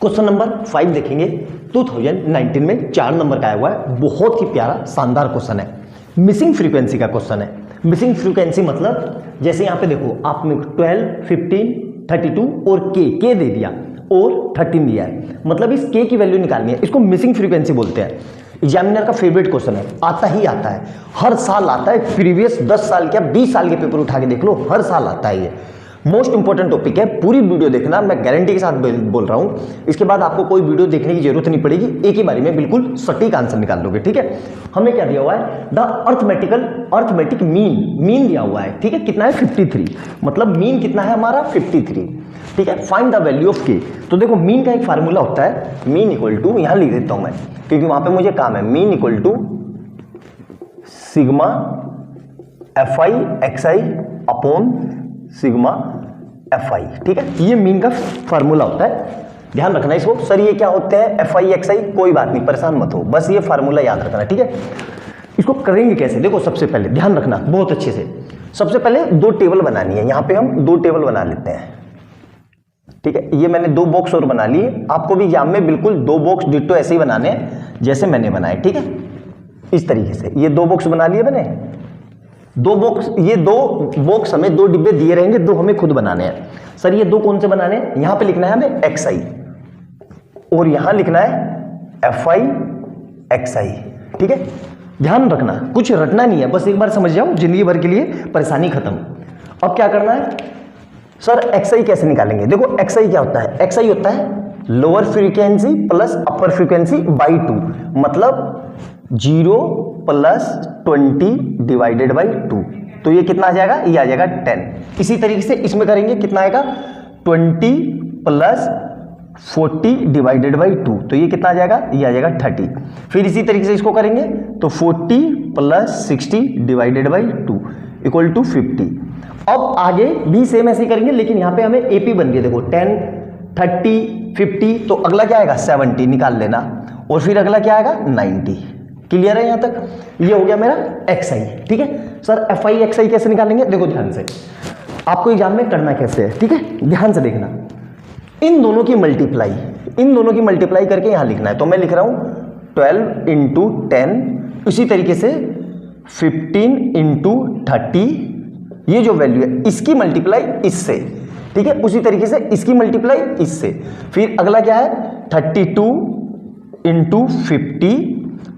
Question number 5 देखेंगे 2019 में 4 number का आया हुआ है। बहुत ही प्यारा शानदार क्वेश्चन है। मिसिंग फ्रीक्वेंसी का क्वेश्चन है। मिसिंग फ्रीक्वेंसी मतलब जैसे यहाँ पे देखो आपने 12, 15, 32 और के दे दिया और 13 दिया है, मतलब इस के की वैल्यू निकालनी है। इसको मिसिंग फ्रीक्वेंसी बोलते हैं। एग्जामिनर का फेवरेट क्वेश्चन है, आता ही आता है, हर साल आता है। प्रीवियस 10 साल क्या 20 साल के पेपर उठा के देख लो, हर साल आता है। ये मोस्ट इंपॉर्टेंट टॉपिक है, पूरी वीडियो देखना, मैं गारंटी के साथ बोल रहा हूं। इसके बाद आपको कोई वीडियो देखने की जरूरत नहीं पड़ेगी, एक ही बारी में बिल्कुल सटीक आंसर निकाल लोगे। ठीक है, हमें क्या दिया हुआ है, द अर्थमेटिक मीन दिया हुआ है। ठीक है, कितना है 53, मतलब मीन कितना है हमारा 53। ठीक है, फाइंड द वैल्यू ऑफ के। तो देखो मीन का एक फार्मूला होता है, मीन इक्वल टू, यहां लिख देता हूं मैं क्योंकि वहां पे मुझे काम है, mean equal to sigma fi xi upon sigma fi। ठीक है, ये मीन का फार्मूला होता है, ध्यान रखना इसको। सर ये क्या होते हैं fi xi, कोई बात नहीं, परेशान मत हो, बस ये फार्मूला याद रखना। ठीक है, इसको करेंगे कैसे, देखो सबसे पहले ध्यान रखना बहुत अच्छे से। सबसे पहले दो टेबल बनानी है, यहां पे हम दो टेबल बना लेते हैं। ठीक है, ये मैंने दो बॉक्स और बना लिए। आपको भी एग्जाम में बिल्कुल दो बॉक्स डिट्टो ऐसे ही बनाने हैं जैसे मैंने बनाए। ठीक है, इस तरीके से ये दो बॉक्स बना लिए मैंने, दो बॉक्स, ये दो बॉक्स हमें दो डिब्बे दिए रहेंगे, दो हमें खुद बनाने हैं। सर ये दो कौन से बनाने हैं, यहां पे लिखना है हमें xi और यहां लिखना है fi xi। ठीक है, ध्यान रखना, कुछ रटना नहीं है, बस एक बार समझ जाओ, जिंदगी भर के लिए परेशानी खत्म। अब क्या करना है, सर xi कैसे निकालेंगे। देखो xi क्या होता है, xi होता है lower frequency plus upper frequency by 2, मतलब 0 प्लस 20 डिवाइडेड बाई 2। तो ये कितना आ जाएगा, ये आ जाएगा 10। इसी तरीके से इसमें करेंगे, कितना आएगा 20 प्लस 40 डिवाइडेड बाई 2, तो ये कितना आ जाएगा, ये आ जाएगा 30। फिर इसी तरीके से इसको करेंगे तो 40 plus 60 divided by 2 equal to 50। अब आगे भी सेम ऐसे ही करेंगे, लेकिन यहाँ पे हमें एपी बन गई, देखो 10, 30, 50, तो अगला क्या आएगा 70 निकाल लेना, और फिर अगला क्या आएगा 90। क्लियर है यहाँ तक, ये हो गया मेरा xi। ठीक है, सर fi xi कैसे निकालेंगे, देखो ध्यान से, आपको एग्जाम में करना कैसे है। ठीक है, ध्यान से देखना, इन दोनों की मल्टीप्लाई करके यहां लिखना है। तो मैं लिख रहा हूं 12 इंटू 10, इसी तरीके से 15 इंटू 30, ये जो वैल्यू है इसकी मल्टीप्लाई इससे। ठीक है, उसी तरीके से इसकी मल्टीप्लाई इससे। फिर अगला क्या है 32 इंटू 50,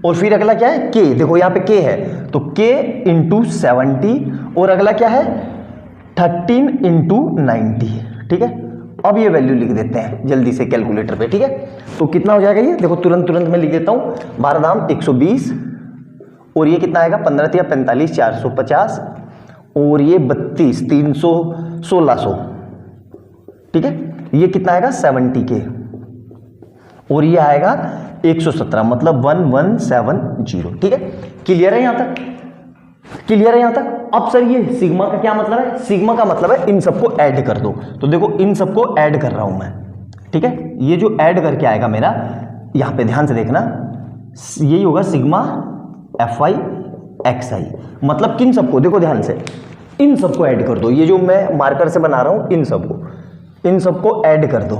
और फिर अगला क्या है k, देखो यहाँ पे k है तो k इंटू 70, और अगला क्या है 13 इंटू 90। ठीक है, अब ये वैल्यू लिख देते हैं जल्दी से कैलकुलेटर पे। ठीक है, तो कितना हो जाएगा ये, देखो तुरंत मैं लिख देता हूँ, 12 दाम 120, और ये कितना आएगा 15 या 45 450, और ये 32 300 1600। ठीक है, ये कितना आएगा 70k, और ये आएगा 117, मतलब 1170। ठीक है, क्लियर है यहां तक, अब सर ये सिग्मा का क्या मतलब है, सिग्मा का मतलब है इन सबको ऐड कर दो। तो देखो इन सबको ऐड कर रहा हूं मैं। ठीक है, ये जो ऐड करके आएगा मेरा, यहां पे ध्यान से देखना, यही होगा सिग्मा fi xi, मतलब किन सबको, देखो ध्यान से, इन सबको ऐड कर दो। ये जो मैं मार्कर से बना रहा हूं, इन सबको ऐड कर दो।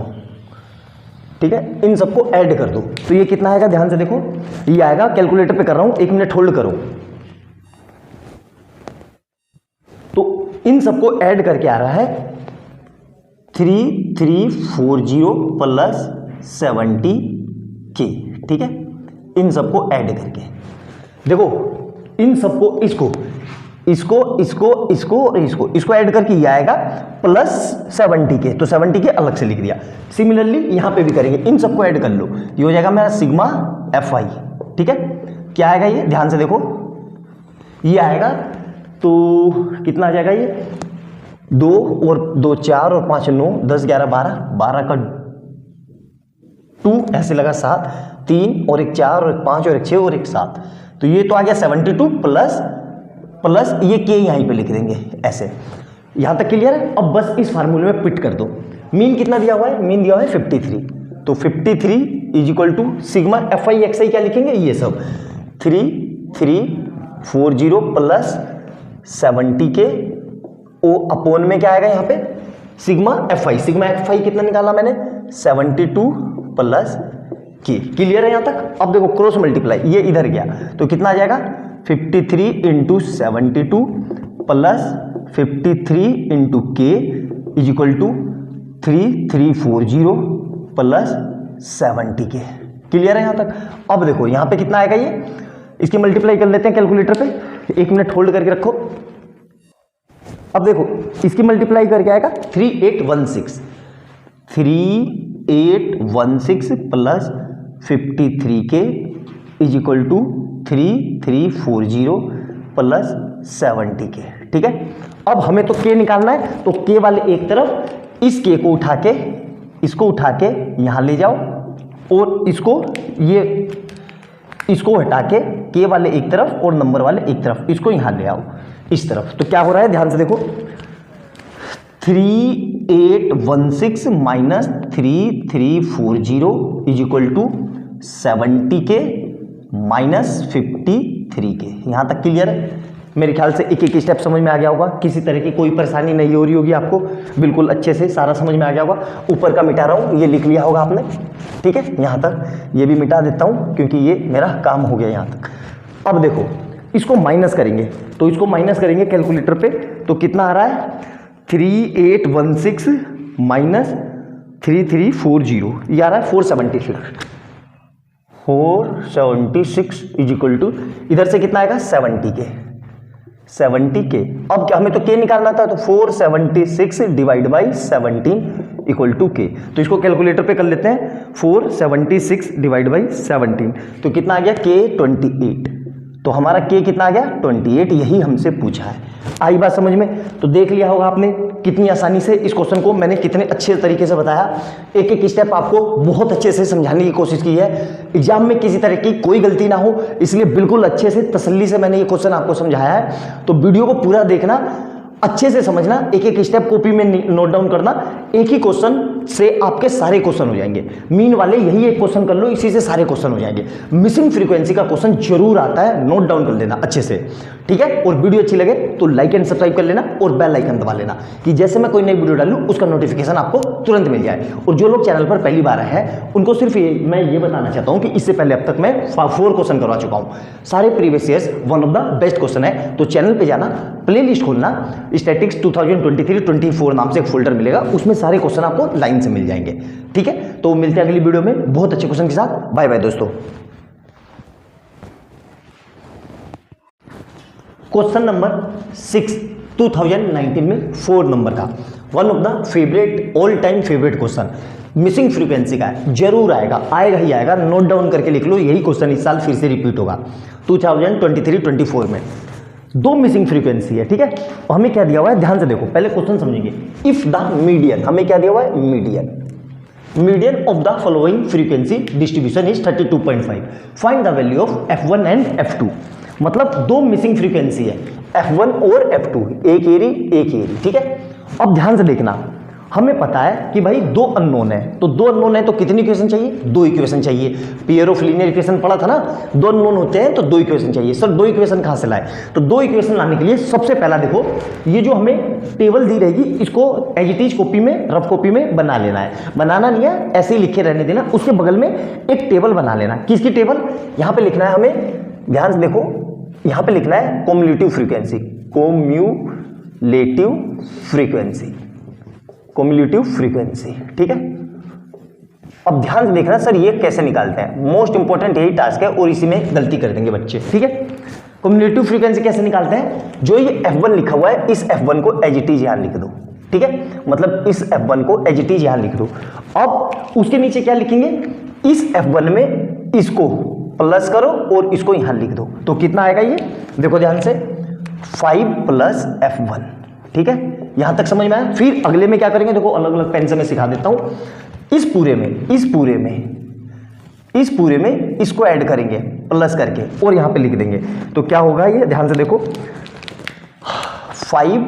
ठीक है, इन सबको ऐड कर दो, तो ये कितना आएगा, ध्यान से देखो, ये आएगा, कैलकुलेटर पे कर रहा हूं, 1 मिनट होल्ड करो। तो इन सबको ऐड करके आ रहा है 3340 प्लस 70k। ठीक है, इन सबको ऐड करके देखो, इन सबको इसको ऐड करके ये आएगा प्लस 70k, तो 70k अलग से लिख दिया। सिमिलरली यहां पे भी करेंगे, इन सबको ऐड कर लो, ये हो जाएगा मेरा सिग्मा fi। ठीक है, क्या आएगा ये, ध्यान से देखो, ये आएगा तो कितना आ जाएगा, ये 2 और 2 4 और 5 9 10 11 12 का 2 ऐसे लगा 7, 3 और 1 4 और 1 5 और 1 6 और 1 7, तो ये तो आ गया 72 प्लस ये k यहीं पे लिख देंगे ऐसे। यहां तक क्लियर है। अब बस इस फार्मूले में पिट कर दो। मीन कितना दिया हुआ है, मीन दिया हुआ है 53, तो 53 is equal to sigma fi xi क्या लिखेंगे, ये सब 3340 प्लस 70k, ओ अपोन में क्या आएगा यहाँ पे सिग्मा fi कितना निकाला मैंने 72 प्लस के। क्लियर है यहाँ तक? अब देखो क्रॉस मल्टीप्लाई, ये इधर गया तो कितना आ जाएगा 53 इंटू 72 प्लस 53 इंटू के इज इक्वल टू 3340 प्लस 70 के। क्लियर है यहाँ तक? अब देखो यहाँ पे कितना आएगा, ये इसकी मल्टीप्लाई कर लेते हैं कैलकुलेटर पे, 1 मिनट होल्ड करके रखो। अब देखो इसकी मल्टीप्लाई करके आएगा 3816 प्लस 53 के इज इक्वल टू 3340 प्लस 70 के। ठीक है, अब हमें तो के निकालना है, तो के वाले एक तरफ इस के को उठा के, इसको उठा के यहां ले जाओ और इसको हटा के वाले एक तरफ और नंबर वाले एक तरफ, इसको यहां ले आओ इस तरफ। तो क्या हो रहा है ध्यान से देखो, 3816 माइनस 3340 इज इक्वल टू 70 के माइनस 53 के। यहां तक क्लियर है? मेरे ख्याल से एक एक स्टेप समझ में आ गया होगा, किसी तरह की कोई परेशानी नहीं हो रही होगी आपको, बिल्कुल अच्छे से सारा समझ में आ गया होगा। ऊपर का मिटा रहा हूँ, ये लिख लिया होगा आपने। ठीक है, यहाँ तक ये भी मिटा देता हूँ क्योंकि ये मेरा काम हो गया यहाँ तक। अब देखो इसको माइनस करेंगे, तो इसको माइनस करेंगे कैलकुलेटर पे, तो कितना आ रहा है 3816 माइनस 3340, ये आ रहा है 476 इज इक्वल टू, इधर से कितना आएगा 70 के। अब क्या हमें तो के निकालना था, तो 476 डिवाइड बाई 17 इक्वल टू के। तो इसको कैलकुलेटर पे कर लेते हैं, 476 डिवाइड बाई 17, तो कितना आ गया के 28। तो हमारा के कितना आ गया 28, यही हमसे पूछा है। आई बात समझ में? तो देख लिया होगा आपने कितनी आसानी से इस क्वेश्चन को मैंने कितने अच्छे तरीके से बताया, एक एक स्टेप आपको बहुत अच्छे से समझाने की कोशिश की है, एग्जाम में किसी तरह की कोई गलती ना हो, इसलिए बिल्कुल अच्छे से तसल्ली से मैंने ये क्वेश्चन आपको समझाया है। तो वीडियो को पूरा देखना, अच्छे से समझना, एक एक स्टेप कॉपी में नोट डाउन करना, एक ही क्वेश्चन से आपके सारे क्वेश्चन हो जाएंगे। मीन वाले यही एक क्वेश्चन कर लो, इसी से सारे क्वेश्चन हो जाएंगे। मिसिंग फ्रीक्वेंसी का क्वेश्चन जरूर आता है, नोट डाउन कर लेना अच्छे से। ठीक है, और वीडियो अच्छी लगे तो लाइक एंड सब्सक्राइब कर लेना और बेल आइकन दबा लेना कि जैसे मैं कोई नई वीडियो डालूं उसका नोटिफिकेशन आपको तुरंत मिल जाए। और जो लोग चैनल पर पहली बार आए हैं उनको सिर्फ मैं ये बताना चाहता हूं कि इससे पहले अब तक मैं 4 क्वेश्चन करवा चुका हूं, सारे previous years one of the best question है। तो चैनल पे जाना, प्लेलिस्ट खोलना, स्टैटिक्स 2023-24 नाम से एक फोल्डर मिलेगा, उसमें सारे क्वेश्चन आपको लाइन से मिल जाएंगे। ठीक है, तो मिलते हैं अगली वीडियो में बहुत अच्छे क्वेश्चन के साथ। बाय बाय दोस्तों। क्वेश्चन नंबर 6 2019 में 4 नंबर का, one of the favourite, all time favourite question, missing frequency का है, जरूर आएगा ही आएगा, नोट डाउन करके लिख लो। यही क्वेश्चन इस साल फिर से रिपीट होगा 2023-24 में। 2 मिसिंग फ्रीक्वेंसी है। ठीक है, और हमें क्या दिया हुआ है ध्यान से देखो, पहले क्वेश्चन समझेंगे। इफ द मीडियन, हमें क्या दिया हुआ है median of the following frequency distribution is 32.5, find the value of f1 and f2। मतलब 2 मिसिंग फ्रीक्वेंसी है, f1 और f2, एक एरी। ठीक है, अब ध्यान से देखना, हमें पता है कि भाई 2 अननोन है, तो 2 अननोन है तो कितनी इक्वेशन चाहिए, 2 इक्वेशन चाहिए। पेयर ऑफ लीनियर इक्वेशन पढ़ा था ना, 2 अननोन होते हैं तो 2 इक्वेशन चाहिए। सर 2 इक्वेशन कहां से लाए? तो 2 इक्वेशन लाने के लिए सबसे पहला देखो, ये जो हमें टेबल दी रहेगी इसको एज इट इज कॉपी में, रफ कॉपी में बना लेना है। बनाना नहीं है, ऐसे ही लिखे रहने देना। उसके बगल में एक टेबल बना लेना। किसकी टेबल? यहां पर लिखना है हमें, ध्यान से देखो, यहां पर लिखना है कॉम्युलेटिव फ्रीक्वेंसी। ठीक है, अब ध्यान से देखना सर ये कैसे निकालते हैं, मोस्ट इंपॉर्टेंट यही टास्क है और इसी में गलती कर देंगे बच्चे। ठीक है, कम्युलेटिव फ्रीक्वेंसी कैसे निकालते हैं? जो ये f1 लिखा हुआ है, इस f1 को एज इट इज यहां लिख दो। ठीक है, मतलब इस f1 को एज इट इज यहां लिख दो। अब उसके नीचे क्या लिखेंगे, इस f1 में इसको प्लस करो और इसको यहां लिख दो। तो कितना आएगा ये देखो ध्यान से, 5 प्लस f1। ठीक है, यहां तक समझ में आया? फिर अगले में क्या करेंगे, देखो अलग अलग पेन से मैं सिखा देता हूं। इस पूरे में इसको ऐड करेंगे प्लस करके और यहां पे लिख देंगे। तो क्या होगा ये, ध्यान से देखो, 5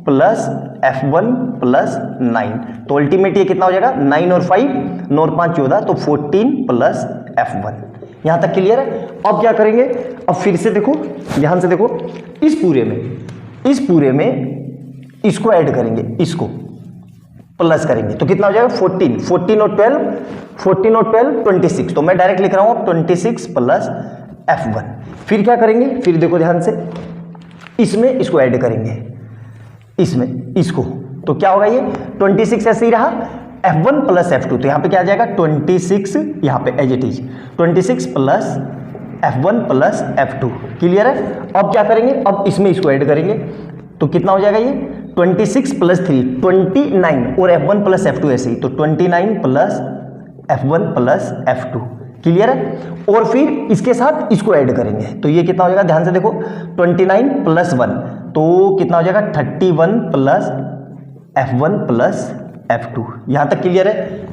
प्लस f1 प्लस 9, तो अल्टीमेट ये कितना हो जाएगा, 9 और 5, 9 और 5 14, तो 14 प्लस f1। यहां तक क्लियर है? अब क्या करेंगे, अब फिर से देखो, ध्यान से देखो, इस पूरे में इसको ऐड करेंगे, प्लस करेंगे तो कितना हो जाएगा 14, 14 और 12, 14 और 12 26। तो मैं डायरेक्ट लिख रहा हूं अब 26 प्लस F1। फिर क्या करेंगे, फिर देखो ध्यान से, इसमें इसको ऐड करेंगे, इसमें इसको, तो क्या होगा ये 26 ऐसे ही रहा, F1 प्लस F2, तो यहां पे क्या आ जाएगा 26, यहां पे as it is 26 plus F1 plus F2। Clear है। अब क्या करेंगे, अब इसमें इसको ऐड करेंगे तो कितना हो जाएगा ये 26 प्लस 3 29 और F1 प्लस F2 ऐसे ही, तो 29 plus F1 plus F2। Clear है। और फिर इसके साथ इसको ऐड करेंगे तो ये कितना हो जाएगा, ध्यान से देखो 29 प्लस 1 तो कितना हो जाएगा 31 प्लस F1 प्लस F2। यहां तक क्लियर है,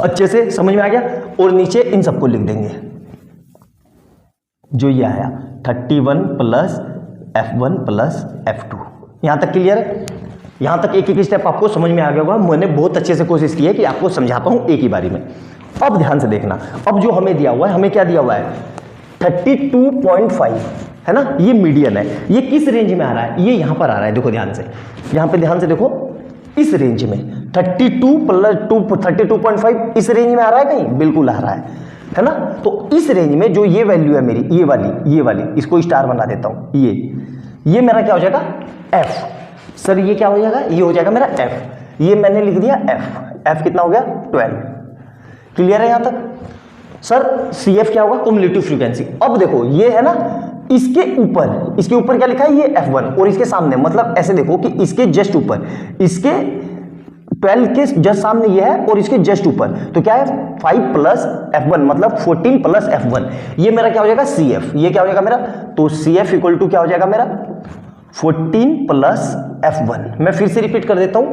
अच्छे से समझ में आ गया। और नीचे इन सबको लिख देंगे जो ये आया 31 प्लस F1 प्लस F2। यहां तक क्लियर है। यहां तक एक एक स्टेप आपको समझ में आ गया होगा। मैंने बहुत अच्छे से कोशिश की है कि आपको समझा पाऊं एक ही बारी में। अब ध्यान से देखना, अब जो हमें दिया हुआ है, हमें क्या दिया हुआ है 32.5 है ना, ये मीडियन है। ये किस रेंज में आ रहा है, ये यहां पर आ रहा है, देखो ध्यान से, यहां पे ध्यान से देखो, इस रेंज में 32 प्लस 32.5 इस रेंज में आ रहा है कहीं, बिल्कुल आ रहा है ना। तो इस रेंज में जो ये वैल्यू है मेरी, ये वाली इसको स्टार बना देता हूं, ये मेरा क्या हो जाएगा F। सर ये क्या हो जाएगा, ये हो जाएगा मेरा F। ये मैंने लिख दिया F कितना हो गया 12। क्लियर है यहां तक। सर CF क्या होगा, क्युमुलेटिव फ्रीक्वेंसी। अब देखो ये है ना, इसके ऊपर क्या लिखा है, ये F1 और इसके सामने, मतलब ऐसे देखो कि इसके जस्ट ऊपर, इसके 12 के जस्ट सामने ये है और इसके जस्ट ऊपर, तो क्या है 5 प्लस F1 मतलब 14 प्लस F1। ये मेरा क्या हो जाएगा CF। ये क्या हो जाएगा मेरा, तो CF इक्वल टू क्या हो जाएगा मेरा 14 प्लस F1। मैं फिर से रिपीट कर देता हूं,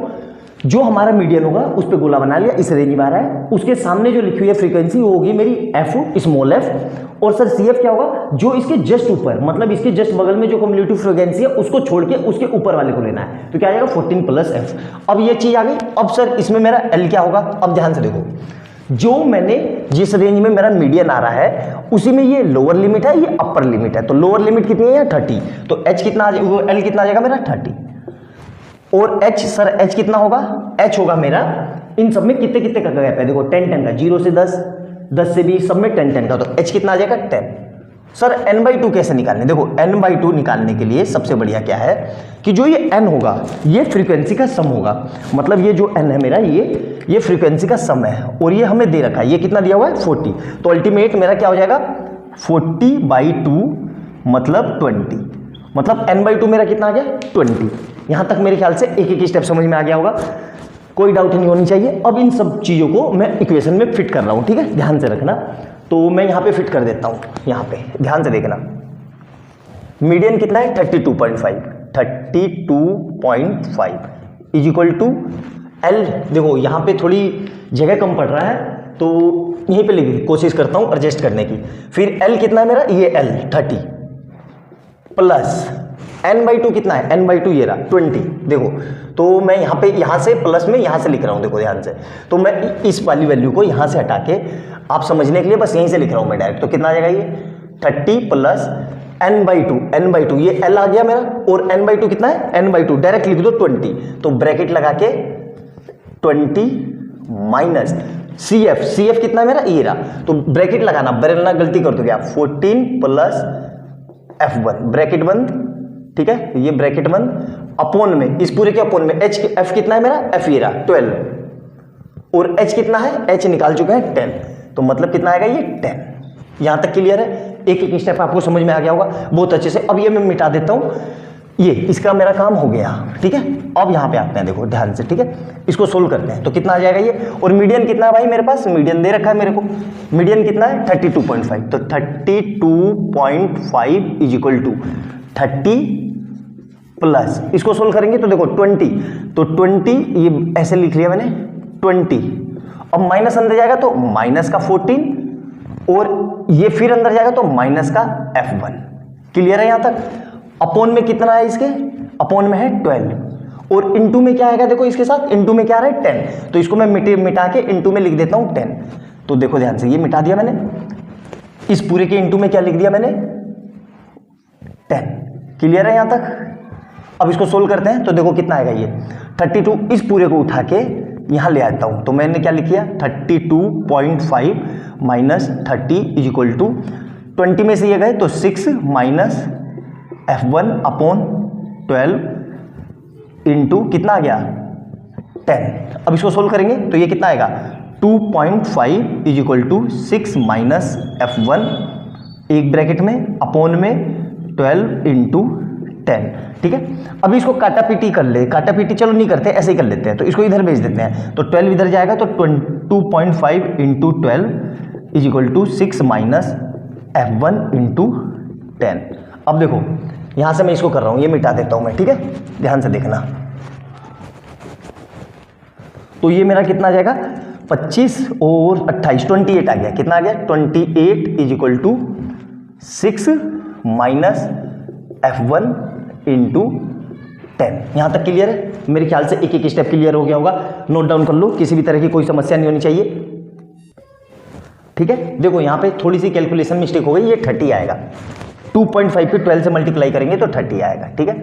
जो हमारा मीडियन होगा उस पर गोला बना लिया, इस रेंज में आ रहा है, उसके सामने जो लिखी हुई है फ्रीक्वेंसी वो होगी मेरी F स्मॉल f। और सर CF क्या होगा, जो इसके जस्ट ऊपर, मतलब इसके जस्ट बगल में जो क्युमुलेटिव फ्रीक्वेंसी है उसको छोड़ के उसके ऊपर वाले को लेना है, तो क्या आ जाएगा 14 प्लस F। अब ये चीज आ गई। अब सर इसमें मेरा L क्या होगा, अब ध्यान से देखो, जो मैंने जिस रेंज में मेरा मीडियन आ रहा है उसी में ये लोअर लिमिट है, ये अपर लिमिट है, तो लोअर लिमिट कितनी है 30, तो H कितना आ जाएगा, L कितना आ जाएगा मेरा 30। और H, सर H कितना होगा, H होगा मेरा इन सब में कितने कितने का गैप है, देखो 10 का, 0 से 10, 10 से 20, सब में 10 का, तो H कितना आ जाएगा 10। सर n/2 कैसे निकालने, देखो n/2 निकालने के लिए सबसे बढ़िया क्या है कि जो ये n होगा ये फ्रीक्वेंसी का सम होगा, मतलब ये जो n है मेरा, ये फ्रीक्वेंसी का सम है और ये हमें दे रखा है, ये कितना दिया हुआ है 40, तो अल्टीमेट मेरा क्या हो जाएगा 40/2 मतलब 20, मतलब n/2 मेरा कितना आ गया 20। यहां तक मेरे ख्याल से एक एक स्टेप समझ में आ गया होगा, कोई डाउट नहीं होनी चाहिए। अब इन सब चीजों को मैं इक्वेशन में फिट कर रहा हूं, ठीक है, ध्यान से रखना। तो मैं यहां पे फिट कर देता हूं, यहां पे ध्यान से देखना, मीडियन कितना है 32.5 इज इक्वल टू L। देखो यहां पे थोड़ी जगह कम पड़ रहा है तो यहीं पे लिख कोशिश करता हूं एडजस्ट करने की। फिर L कितना है मेरा, ये L 30 प्लस n/2 कितना है, n/2 ये रहा 20। देखो तो मैं यहाँ पे, यहाँ से प्लस में यहाँ से लिख रहा हूँ, देखो ध्यान से, तो मैं इस वाली वैल्यू को यहाँ से हटा के आप समझने के लिए बस यहीं से लिख रहा हूँ मैं डायरेक्ट। तो कितना आ जाएगा ये 30 प्लस n/2 ये L आ गया मेरा, और n/2 कितना है, n/2 डायरेक्ट लिख दो 20, तो ब्रैकेट लगा के 20 माइनस CF कितना है मेरा, ये रहा, तो ब्रैकेट लगाना, बदलना गलती कर दोगे आप, 14 प्लस F1 ब्रैकेट बंद, ठीक है, ये ब्रैकेट बंद, अपोन में, इस पूरे के अपोन में F कितना है मेरा, F ये रहा 12, और H कितना है, H निकाल चुके हैं 10, तो मतलब कितना आएगा ये 10। यहां तक क्लियर है, एक एक स्टेप आपको समझ में आ गया होगा बहुत अच्छे से। अब ये मैं मिटा देता हूं, ये इसका मेरा काम हो गया, ठीक है। अब यहां पे आते हैं, देखो ध्यान से, ठीक है, इसको सोल्व करते हैं, तो कितना आ जाएगा ये, और मीडियन कितना है भाई मेरे पास, मीडियन दे रखा है मेरे को, मीडियन कितना है 32.5, तो 32.5 इज इक्वल टू 30 प्लस, इसको सोल्व करेंगे तो देखो 20, तो 20 ये ऐसे लिख लिया मैंने 20, अब माइनस अंदर जाएगा तो माइनस का 14, और ये फिर अंदर जाएगा तो माइनस का F1। क्लियर है यहां तक। अपोन में कितना है, इसके अपोन में है 12, और इनटू में क्या आएगा, देखो इसके साथ इनटू में क्या आ रहा है 10, तो इसको मैं मिटा के इनटू में लिख देता हूं 10। तो देखो ध्यान से, ये मिटा दिया मैंने, इस पूरे के इनटू में क्या लिख दिया मैंने 10। क्लियर है यहां तक। अब इसको सोल्व करते हैं तो देखो कितना आएगा ये 32, इस पूरे को उठा के यहाँ ले आता हूँ, तो मैंने क्या लिख किया 32.5 माइनस 30 इज इक्वल टू 20 में से ये गए तो 6 माइनस F1 अपॉन 12 इंटू कितना आ गया 10। अब इसको सोल्व करेंगे तो ये कितना आएगा 2.5 is equal to 6 minus F1 एक ब्रैकेट में अपॉन में 12 इंटू 10। ठीक है, अभी इसको काटा पीटी कर ले, काटा पीटी चलो नहीं करते, ऐसे ही कर लेते हैं, तो इसको इधर भेज देते हैं, तो 12 इधर जाएगा तो 2.5 into 12 is equal to 6 minus F1 into 10। अब देखो यहां से मैं इसको कर रहा हूं, ये मिटा देता हूं मैं, ठीक है, ध्यान से देखना। तो ये मेरा कितना आ जाएगा 25 और 28 28 आ गया, कितना आ गया 28 is equal to 6 minus F1 into 10। यहां तक क्लियर है? मेरे ख्याल से एक एक स्टेप क्लियर हो गया होगा, नोट डाउन कर लो, किसी भी तरह की कोई समस्या नहीं होनी चाहिए। ठीक है, देखो यहां पे थोड़ी सी कैलकुलेशन मिस्टेक हो गई, ये 30 आएगा, 2.5 पे 12 से मल्टीप्लाई करेंगे तो 30 आएगा। ठीक है,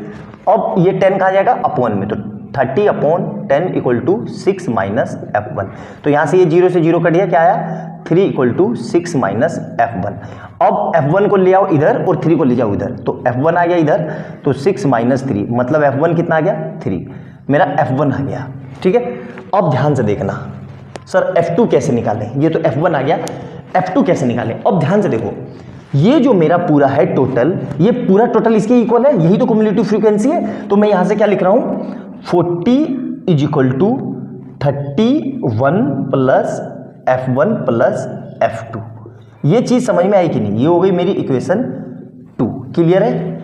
अब ये 10 कहाँ जाएगा अपॉन में, तो 30 upon 10 equal to 6 minus F1। तो यहां से ये 0 से 0 कट गया, क्या आया 3 इक्वल टू 6 माइनस F1। अब F1 को ले आओ इधर और 3 को ले जाओ इधर, तो F1 आ गया इधर, तो 6 माइनस 3 मतलब F1 कितना आ गया 3, मेरा F1 आ गया। ठीक है, अब ध्यान से देखना सर F2 कैसे निकालें, ये तो F1 आ गया, F2 कैसे निकालें। अब ध्यान से देखो, ये जो मेरा पूरा है टोटल, ये पूरा टोटल इसके इक्वल है, यही तो क्युमुलेटिव फ्रीक्वेंसी है। तो मैं यहां से क्या लिख रहा हूं 40 is equal to 31 plus F1 plus F2। ये चीज समझ में आई कि नहीं? ये हो गई मेरी इक्वेशन 2। क्लियर है?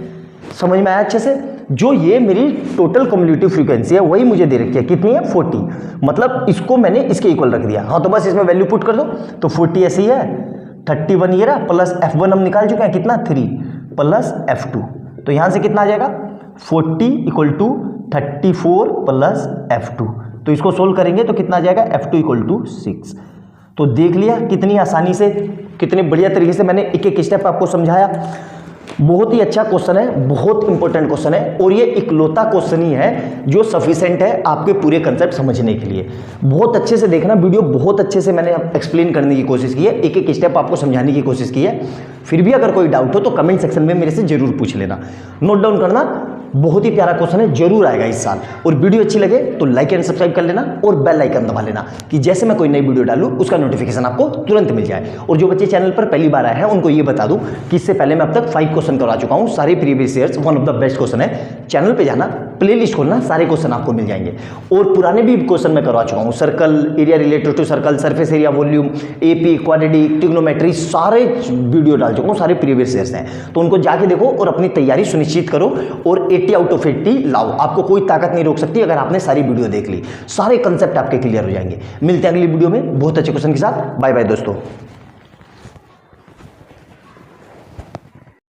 समझ में आया अच्छे से? जो ये मेरी टोटल क्युमुलेटिव फ्रीक्वेंसी है वही मुझे दे रखी है, कितनी है 40, मतलब इसको मैंने इसके इक्वल रख दिया। हाँ, तो बस इसमें वैल्यू पुट कर दो, तो 40 ऐसे ही है, 31 ये रहा, प्लस F1 हम निकाल चुके हैं कितना 3 प्लस F2। तो यहां से कितना आ जाएगा 40 इक्वल टू 34 प्लस F2। तो इसको सोल्व करेंगे तो कितना आ जाएगा F2 इक्वल टू 6। तो देख लिया कितनी आसानी से, कितने बढ़िया तरीके से मैंने एक एक स्टेप आपको समझाया। बहुत ही अच्छा क्वेश्चन है, बहुत इंपॉर्टेंट क्वेश्चन है, और ये इकलौता क्वेश्चन ही है जो सफिशिएंट है आपके पूरे कंसेप्ट समझने के लिए। बहुत अच्छे से देखना वीडियो, बहुत अच्छे से मैंने एक्सप्लेन करने की कोशिश की है, एक एक स्टेप आपको समझाने की कोशिश की है। फिर भी अगर कोई डाउट हो तो कमेंट सेक्शन में मेरे से जरूर पूछ लेना, नोट डाउन करना। बहुत ही प्यारा क्वेश्चन है, जरूर आएगा इस साल। और वीडियो अच्छी लगे तो लाइक एंड सब्सक्राइब कर लेना और बेल आइकन दबा लेना कि जैसे मैं कोई नई वीडियो डालूं उसका नोटिफिकेशन आपको तुरंत मिल जाए। और जो बच्चे चैनल पर पहली बार आए हैं उनको ये बता दूं कि इससे पहले मैं अब तक 5 क्वेश्चन करवा चुका हूं, सारे previous years, one of the best question है। चैनल पे जाना, प्लेलिस्ट खोलना, सारे क्वेश्चन आपको मिल जाएंगे। और पुराने भी क्वेश्चन मैं करवा चुका हूं, circle, area related to circle, surface area, volume, AP, quadratic, trigonometry, सारे वीडियो डाल चुका हूं, सारे प्रीवियस ईयर्स हैं। तो उनको जाके देखो और अपनी तैयारी सुनिश्चित करो और 80 आउट ऑफ 80 लाओ। आपको कोई ताकत नहीं रोक सकती अगर आपने सारी वीडियो देख ली, सारे कंसेप्ट आपके क्लियर हो जाएंगे। मिलते हैं अगली वीडियो में बहुत अच्छे क्वेश्चन के साथ। बाय बाय दोस्तों।